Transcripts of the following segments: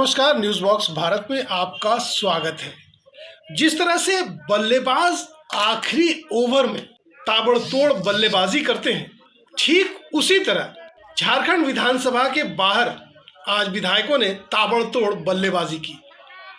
नमस्कार, news box Bharat में आपका स्वागत है। जिस तरह से बल्लेबाज आखिरी ओवर में ताबड़तोड़ बल्लेबाजी करते हैं, ठीक उसी तरह झारखंड विधानसभा के बाहर आज विधायकों ने ताबड़तोड़ बल्लेबाजी की।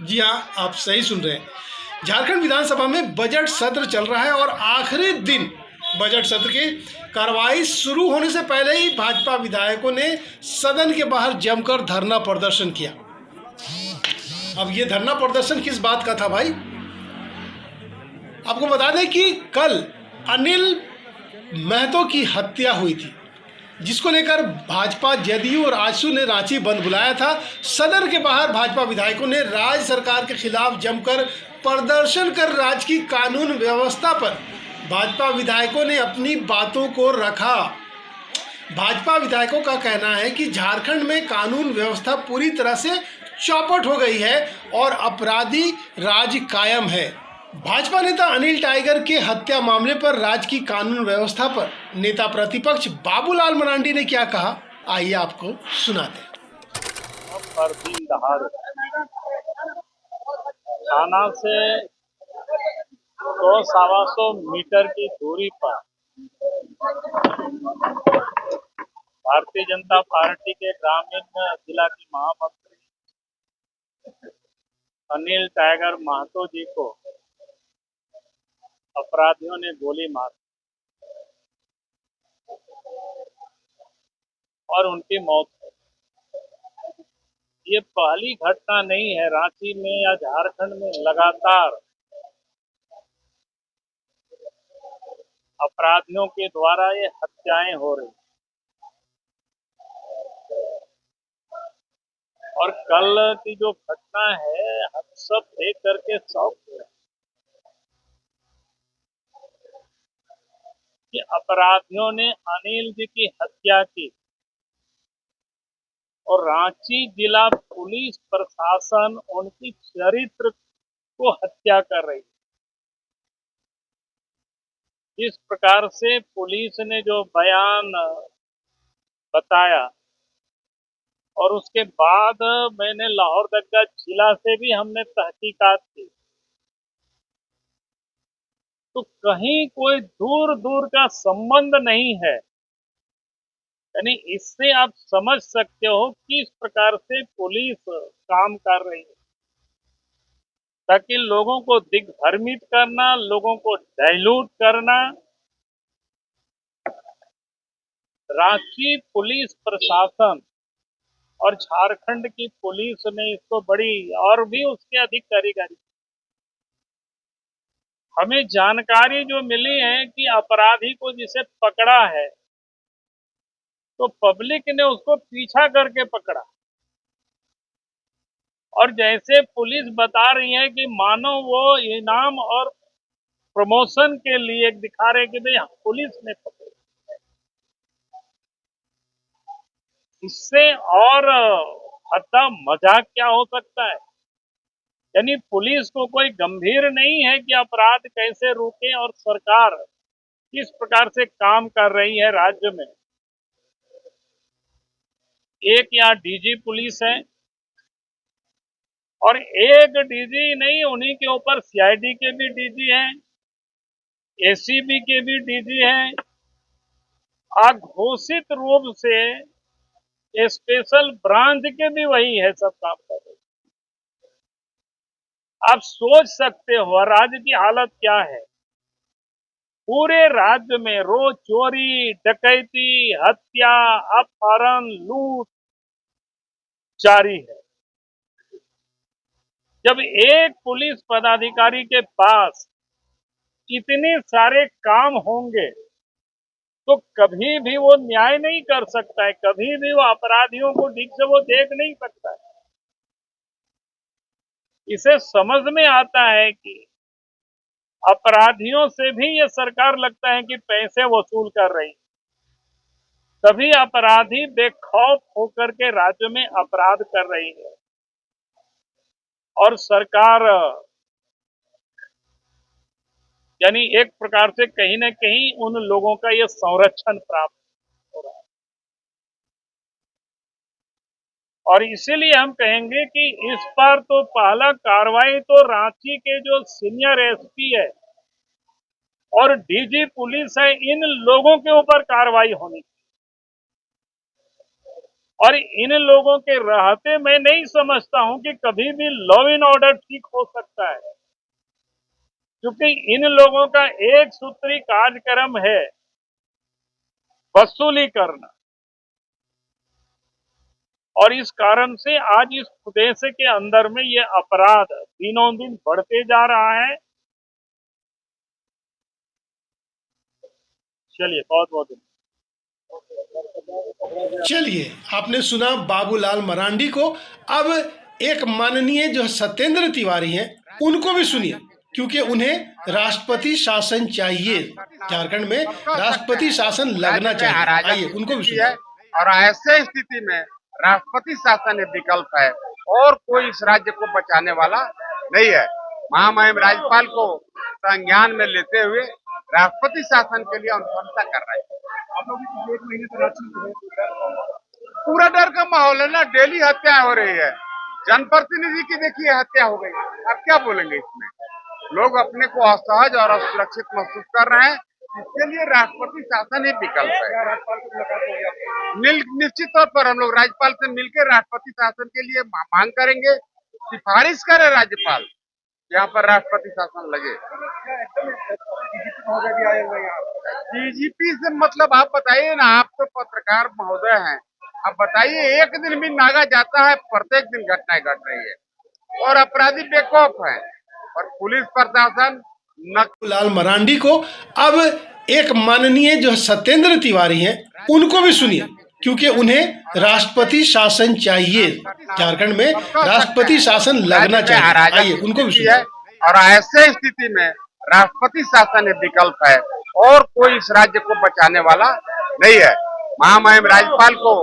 जी हाँ, आप सही सुन रहे हैं। झारखंड विधानसभा में बजट सत्र चल रहा है और आखिरी दिन बजट सत्र की कार्रवाई शुरू होने से पहले ही भाजपा विधायकों ने सदन के बाहर जमकर धरना प्रदर्शन किया। अब ये धरना प्रदर्शन किस बात का था भाई? आपको बता दें कि कल अनिल महतो की हत्या हुई थी, जिसको लेकर भाजपा, जदयू और आजसू ने रांची बंद बुलाया था। सदन के बाहर भाजपा विधायकों ने राज्य सरकार के खिलाफ जमकर प्रदर्शन कर राज्य की कानून व्यवस्था पर भाजपा विधायकों ने अपनी बातों को रखा। भाजपा विधायकों का कहना है कि झारखंड में कानून व्यवस्था पूरी तरह से चौपट हो गई है और अपराधी राज कायम है। भाजपा नेता अनिल टाइगर के हत्या मामले पर राज्य की कानून व्यवस्था पर नेता प्रतिपक्ष बाबूलाल मरांडी ने क्या कहा, आइए आपको सुनाते हैं। पर दिन दहाड़े थाना से 100-125 मीटर की दूरी पर भारतीय जनता पार्टी के ग्रामीण जिला की महामंत्री अनिल टाइगर महतो जी को अपराधियों ने गोली मार और उनकी मौत हो। ये पहली घटना नहीं है रांची में या झारखंड में। लगातार अपराधियों के द्वारा ये हत्याएं हो रही और कल की जो घटना है हम सब देख करके शौक हुए कि अपराधियों ने अनिल जी की हत्या की और रांची जिला पुलिस प्रशासन उनकी चरित्र को हत्या कर रही है। इस प्रकार से पुलिस ने जो बयान बताया और उसके बाद मैंने लाहौरदगा जिला से भी हमने तहकीकात की, तो कहीं कोई दूर दूर का संबंध नहीं है। यानी इससे आप समझ सकते हो किस प्रकार से पुलिस काम कर रही है, ताकि लोगों को दिग्भ्रमित करना, लोगों को डाइल्यूट करना। रांची पुलिस प्रशासन और झारखंड की पुलिस ने इसको बड़ी और भी उसके अधिक कारीगरी। हमें जानकारी जो मिली है कि अपराधी को जिसे पकड़ा है तो पब्लिक ने उसको पीछा करके पकड़ा और जैसे पुलिस बता रही है कि मानो वो इनाम और प्रमोशन के लिए दिखा रहे कि भाई पुलिस ने पकड़ा। इससे और हद्दा मजाक क्या हो सकता है? यानी पुलिस को कोई गंभीर नहीं है कि अपराध कैसे रोके और सरकार किस प्रकार से काम कर रही है राज्य में। एक यहाँ डीजी पुलिस है और एक डीजी नहीं, उन्हीं के ऊपर सीआईडी के भी डीजी हैं, एसीबी के भी डीजी हैं। अघोषित रूप से स्पेशल ब्रांच के भी वही है, सब काम कर रहे। आप सोच सकते हो राज्य की हालत क्या है। पूरे राज्य में रोज चोरी, डकैती, हत्या, अपहरण, लूट जारी है। जब एक पुलिस पदाधिकारी के पास इतने सारे काम होंगे तो कभी भी वो न्याय नहीं कर सकता है, कभी भी वो अपराधियों को ठीक से वो देख नहीं सकता है। इसे समझ में आता है कि अपराधियों से भी ये सरकार लगता है कि पैसे वसूल कर रही, तभी अपराधी बेखौफ होकर के राज्य में अपराध कर रही है और सरकार यानी एक प्रकार से कहीं न कहीं उन लोगों का ये संरक्षण प्राप्त हो रहा है। और इसीलिए हम कहेंगे कि इस बार तो पहला कार्रवाई तो रांची के जो सीनियर एसपी है और डीजी पुलिस है, इन लोगों के ऊपर कार्रवाई होनी चाहिए। और इन लोगों के रहते मैं नहीं समझता हूं कि कभी भी लॉ एंड ऑर्डर ठीक हो सकता है, क्योंकि इन लोगों का एक सूत्री कार्यक्रम है वसूली करना। और इस कारण से आज इस प्रदेश के अंदर में ये अपराध दिनों दिन बढ़ते जा रहा है। चलिए, बहुत बहुत चलिए, आपने सुना बाबूलाल मरांडी को। अब एक माननीय जो सत्येंद्र तिवारी हैं उनको भी सुनिए, क्योंकि उन्हें राष्ट्रपति शासन चाहिए। झारखंड में राष्ट्रपति शासन लगना चाहिए। आइए उनको भी सुनिए। और ऐसे स्थिति में राष्ट्रपति शासन एक विकल्प है और कोई इस राज्य को बचाने वाला नहीं है। महामहिम राज्यपाल को संज्ञान में लेते हुए राष्ट्रपति शासन के लिए अनुशंसा कर रहे हैं। एक महीने पूरा डर का माहौल है ना, डेली हत्या हो रही है। जनप्रतिनिधि की देखिए हत्या हो गई, अब क्या बोलेंगे इसमें। लोग अपने को असहज और असुरक्षित महसूस कर रहे हैं, इसके लिए राष्ट्रपति शासन ही विकल्प है। निश्चित तौर पर हम लोग राज्यपाल से मिलकर राष्ट्रपति शासन के लिए मांग करेंगे, सिफारिश करे राज्यपाल, यहाँ पर राष्ट्रपति शासन लगे। डीजीपी से मतलब आप बताइए ना, आप तो पत्रकार महोदय हैं, आप बताइए एक दिन भी नागा जाता है, प्रत्येक दिन घटनाएं घट रही है और अपराधी बेखौफ है और पुलिस प्रशासन बाबूलाल मरांडी को। अब एक माननीय जो सत्येंद्र तिवारी हैं उनको भी सुनिए, क्योंकि उन्हें राष्ट्रपति शासन चाहिए। झारखंड में राष्ट्रपति शासन लगना चाहिए। आइए उनको भी सुनिए। और ऐसे स्थिति में राष्ट्रपति शासन एक विकल्प है और कोई इस राज्य को बचाने वाला नहीं है। महामहिम राज्यपाल को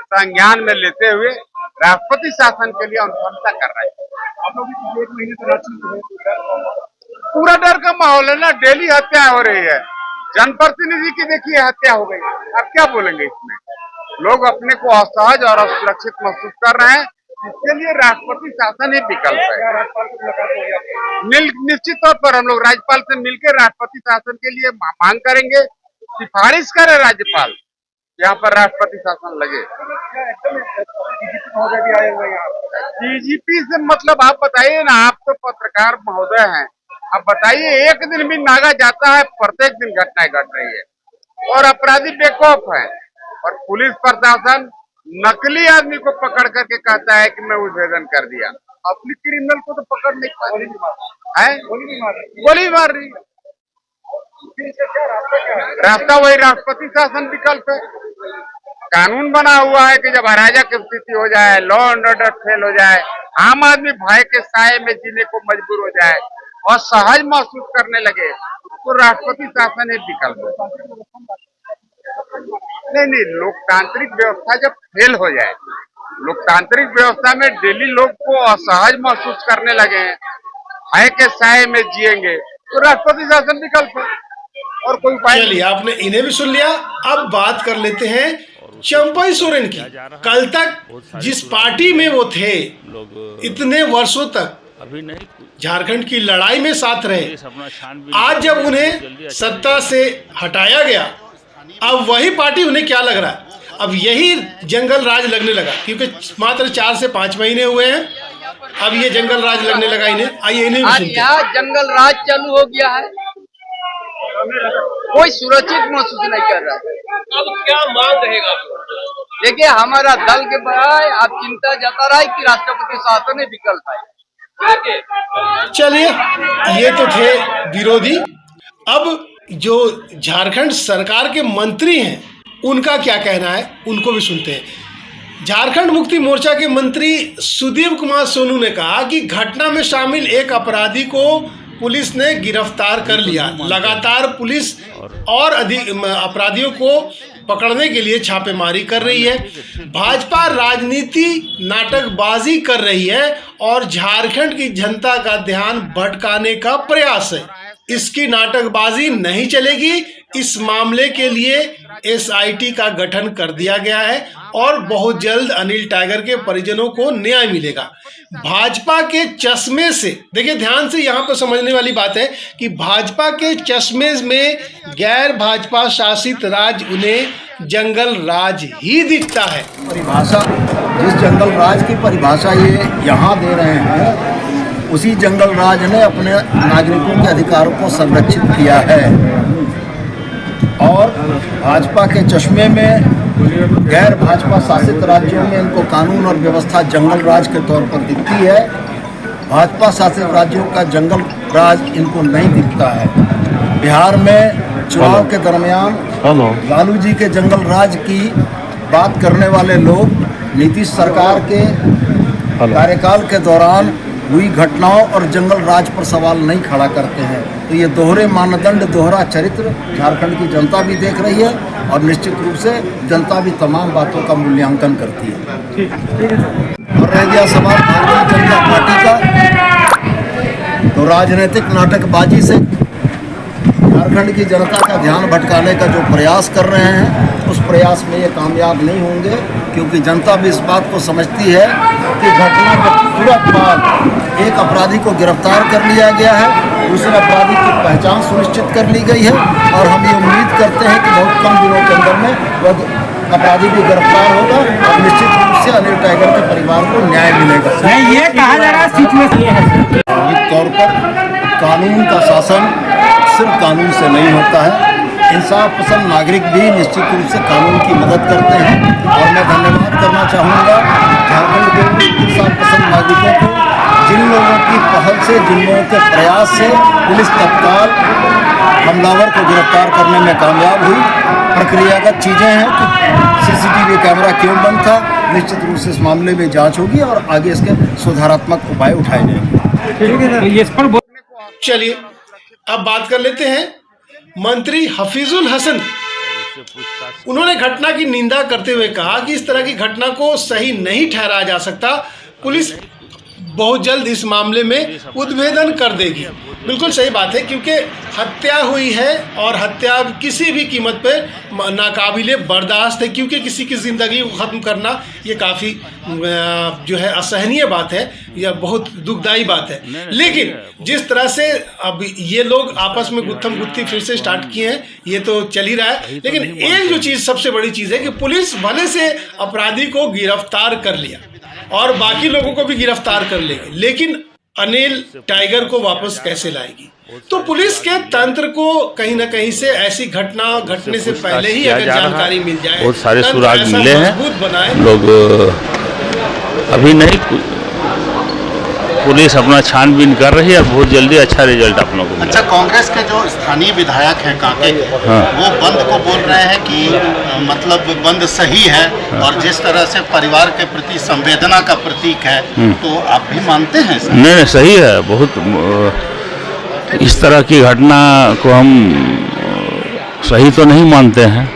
संज्ञान में लेते हुए राष्ट्रपति शासन के लिए अनुशंसा कर रहे हैं। एक महीने पूरा डर का माहौल है ना, डेली हत्या हो रही है। जनप्रतिनिधि की देखिए हत्या हो गई, अब क्या बोलेंगे इसमें। लोग अपने को असहज और असुरक्षित महसूस कर रहे हैं, इसके लिए राष्ट्रपति शासन ही विकल्प है। निश्चित तौर पर हम लोग राज्यपाल से मिलकर राष्ट्रपति शासन के लिए मांग करेंगे, सिफारिश करे राज्यपाल, यहाँ पर राष्ट्रपति शासन लगे। डीजीपी से मतलब आप बताइए ना, आप तो पत्रकार महोदय हैं, आप बताइए एक दिन भी नागा जाता है, प्रत्येक दिन घटनाएं घट रही है और अपराधी बेखौफ है और पुलिस प्रशासन नकली आदमी को पकड़ करके कहता है कि मैं उद्भेदन कर दिया। असली क्रिमिनल को तो पकड़ नहीं पा रही है, गोली मार रही। रास्ता वही राष्ट्रपति शासन विकल्प है। कानून बना हुआ है कि जब अराजक स्थिति हो जाए, लॉ एंड ऑर्डर फेल हो जाए, आम आदमी भय के साए में जीने को मजबूर हो जाए और सहज महसूस करने लगे, तो राष्ट्रपति शासन एक विकल्प है। नहीं, लोकतांत्रिक व्यवस्था जब फेल हो जाए, लोकतांत्रिक व्यवस्था में डेली लोग को असहज महसूस करने लगे, भय के साए में जिएंगे, तो राष्ट्रपति शासन विकल्प है और कोई उपाय। चलिए, आपने इन्हें भी सुन लिया। अब बात कर लेते हैं चंपई सोरेन की। कल तक जिस पार्टी में वो थे, इतने वर्षों तक अभी नहीं झारखंड की लड़ाई में साथ रहे, आज जब उन्हें सत्ता से हटाया गया, अब वही पार्टी उन्हें क्या लग रहा है, अब यही जंगल राज लगने लगा, क्योंकि मात्र 4 से 5 महीने हुए हैं, अब ये जंगल राज लगने लगा इन्हें। आइए इन्हें भी सुनते हैं। यहाँ जंगल राज चालू हो गया है, कोई सुरक्षित महसूस नहीं कर रहा है। अब क्या मांग रहेगा? देखिए, हमारा दल के बजाय आप चिंता जता रहा है कि राष्ट्रपति शासन विकल्प है। चलिए, ये तो थे विरोधी। अब जो झारखंड सरकार के मंत्री हैं उनका क्या कहना है, उनको भी सुनते हैं। झारखंड मुक्ति मोर्चा के मंत्री सुदीप कुमार सोनू ने कहा कि घटना में शामिल एक अपराधी को पुलिस ने गिरफ्तार कर लिया। लगातार पुलिस और अधिक अपराधियों को पकड़ने के लिए छापेमारी कर रही है। भाजपा राजनीति नाटकबाजी कर रही है और झारखंड की जनता का ध्यान भटकाने का प्रयास है। इसकी नाटकबाजी नहीं चलेगी। इस मामले के लिए एसआईटी का गठन कर दिया गया है और बहुत जल्द अनिल टाइगर के परिजनों को न्याय मिलेगा। भाजपा के चश्मे से, देखिए ध्यान से यहाँ पर समझने वाली बात है कि भाजपा के चश्मे में गैर भाजपा शासित राज्य उन्हें जंगल राज ही दिखता है। परिभाषा, जिस जंगल राज की परिभाषा ये यहाँ दे रहे हैं, उसी जंगल राज ने अपने नागरिकों के अधिकारों को संरक्षित किया है और भाजपा के चश्मे में गैर भाजपा शासित राज्यों में इनको कानून और व्यवस्था जंगल राज के तौर पर दिखती है। भाजपा शासित राज्यों का जंगल राज इनको नहीं दिखता है। बिहार में चुनाव के दरमियान लालू जी के जंगल राज की बात करने वाले लोग नीतीश सरकार के कार्यकाल के दौरान हुई घटनाओं और जंगल राज पर सवाल नहीं खड़ा करते हैं। तो ये दोहरे मानदंड, दोहरा चरित्र झारखंड की जनता भी देख रही है और निश्चित रूप से जनता भी तमाम बातों का मूल्यांकन करती है। और रह गया सवाल भारतीय जनता पार्टी का, तो राजनीतिक नाटकबाजी से झारखंड की जनता का ध्यान भटकाने का जो प्रयास कर रहे हैं, उस प्रयास में ये कामयाब नहीं होंगे, क्योंकि जनता भी इस बात को समझती है कि घटना के तुरंत बाद एक अपराधी को गिरफ्तार कर लिया गया है, दूसरे अपराधी की पहचान सुनिश्चित कर ली गई है और हम ये उम्मीद करते हैं कि बहुत कम दिनों के अंदर में वह अपराधी भी गिरफ्तार होगा और निश्चित रूप से अनिल टाइगर के परिवार को न्याय मिलेगा। ये कहा जा रहा है निश्चित तौर पर कानून का शासन सिर्फ कानून से नहीं होता है। इंसाफ पसंद नागरिक भी निश्चित रूप से कानून की मदद करते हैं और मैं धन्यवाद करना चाहूँगा झारखंड के इंसाफ पसंद नागरिकों को, जिन लोगों की पहल से, जिन लोगों के प्रयास से पुलिस तत्काल हमलावर को गिरफ्तार करने में कामयाब हुई। प्रक्रियागत चीज़ें हैं कि सीसीटीवी कैमरा क्यों बंद था, निश्चित रूप से इस मामले में जांच होगी और आगे इसके सुधारात्मक उपाय उठाए जाएंगे। चलिए अब बात कर लेते हैं मंत्री हफीजुल हसन। उन्होंने घटना की निंदा करते हुए कहा कि इस तरह की घटना को सही नहीं ठहराया जा सकता। पुलिस बहुत जल्द इस मामले में उद्भेदन कर देगी। बिल्कुल सही बात है, क्योंकि हत्या हुई है और हत्या किसी भी कीमत पर नाकाबिले बर्दाश्त है, क्योंकि किसी की ज़िंदगी को ख़त्म करना ये काफ़ी जो है असहनीय बात है, यह बहुत दुखदायी बात है। लेकिन जिस तरह से अब ये लोग आपस में गुत्थम गुत्थी फिर से स्टार्ट किए हैं, ये तो चल ही रहा है। लेकिन एक जो चीज़ सबसे बड़ी चीज़ है कि पुलिस भले से अपराधी को गिरफ्तार कर लिया और बाकी लोगों को भी गिरफ्तार कर लेगी, लेकिन अनिल टाइगर को वापस कैसे लाएगी? तो पुलिस के तंत्र को कहीं ना कहीं से ऐसी घटना घटने से पहले ही अगर जानकारी मिल जाए, बहुत सारे सुराग मिले हैं, बनाए लोग अभी नहीं, पुलिस अपना छानबीन कर रही है और बहुत जल्दी अच्छा रिजल्ट आप लोगों को। अच्छा, कांग्रेस के जो स्थानीय विधायक हैं कांके के, वो बंद को बोल रहे हैं कि मतलब बंद सही है और जिस तरह से परिवार के प्रति संवेदना का प्रतीक है, तो आप भी मानते हैं? नहीं, सही है। बहुत इस तरह की घटना को हम सही तो नहीं मानते हैं।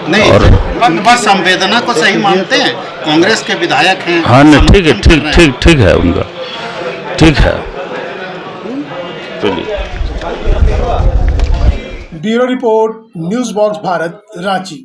नहीं, और बस संवेदना को सही मानते हैं। कांग्रेस के विधायक हैं। हाँ, नहीं, ठीक है, ठीक है, उनका ठीक है। चलिए। Bureau report, news box Bharat, Ranchi.